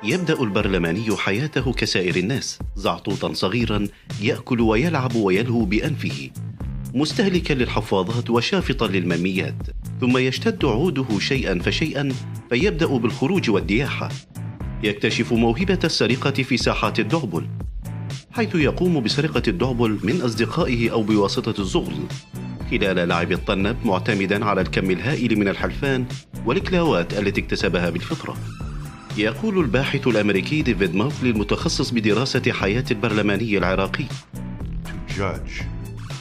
يبدأ البرلماني حياته كسائر الناس، زعطوطا صغيرا يأكل ويلعب ويلهو بأنفه، مستهلكا للحفاضات وشافطا للمميات، ثم يشتد عوده شيئا فشيئا فيبدأ بالخروج والدياحة. يكتشف موهبة السرقة في ساحات الدعبل، حيث يقوم بسرقة الدعبل من أصدقائه أو بواسطة الزغل خلال لعب الطنب، معتمدا على الكم الهائل من الحلفان والكلاوات التي اكتسبها بالفطرة. يقول الباحث الأمريكي ديفيد موكلي المتخصص بدراسة حياة البرلماني العراقي: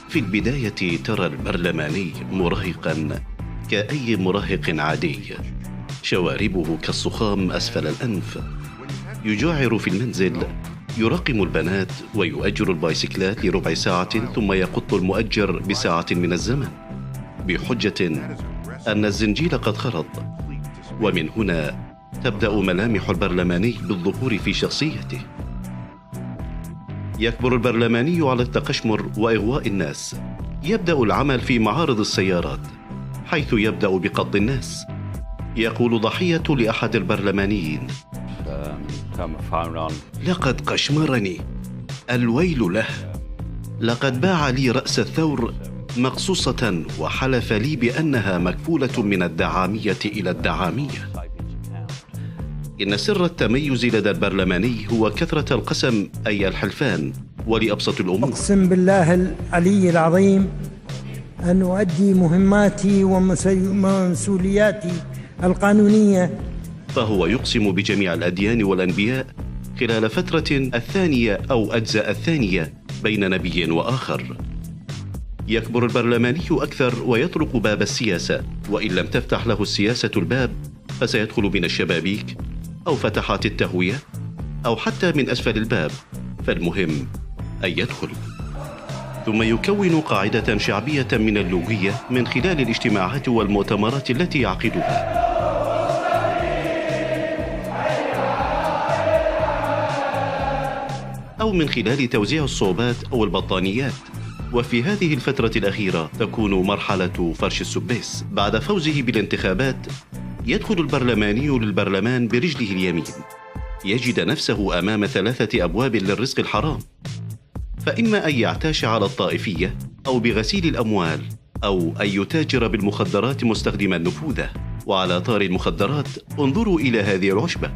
في البداية ترى البرلماني مراهقا كأي مراهق عادي، شواربه كالصخام أسفل الأنف، يجعر في المنزل، يراقم البنات ويؤجر البايسكلات لربع ساعة ثم يقط المؤجر بساعة من الزمن بحجة أن الزنجيل قد خرط. ومن هنا تبدأ ملامح البرلماني بالظهور في شخصيته. يكبر البرلماني على التقشمر وإغواء الناس، يبدأ العمل في معارض السيارات حيث يبدأ بقض الناس. يقول ضحية لأحد البرلمانيين: لقد قشمرني، الويل له، لقد باع لي رأس الثور مقصوصة وحلف لي بأنها مكفولة من الدعامية إلى الدعامية. إن سر التميز لدى البرلماني هو كثرة القسم، أي الحلفان، ولأبسط الأمور. أقسم بالله العلي العظيم أن أؤدي مهماتي ومسؤولياتي القانونية. فهو يقسم بجميع الأديان والأنبياء خلال فترة الثانية أو أجزاء الثانية بين نبي وآخر. يكبر البرلماني أكثر ويطرق باب السياسة، وإن لم تفتح له السياسة الباب فسيدخل من الشبابيك أو فتحات التهوية أو حتى من أسفل الباب، فالمهم أن يدخل. ثم يكون قاعدة شعبية من اللوبية من خلال الاجتماعات والمؤتمرات التي يعقدها، أو من خلال توزيع الصوبات أو البطانيات. وفي هذه الفترة الأخيرة تكون مرحلة فرش السبيس. بعد فوزه بالانتخابات يدخل البرلماني للبرلمان برجله اليمين، يجد نفسه أمام 3 أبواب للرزق الحرام، فإما أن يعتاش على الطائفية أو بغسيل الأموال أو أن يتاجر بالمخدرات مستخدما نفوذه. وعلى طار المخدرات انظروا إلى هذه العشبة: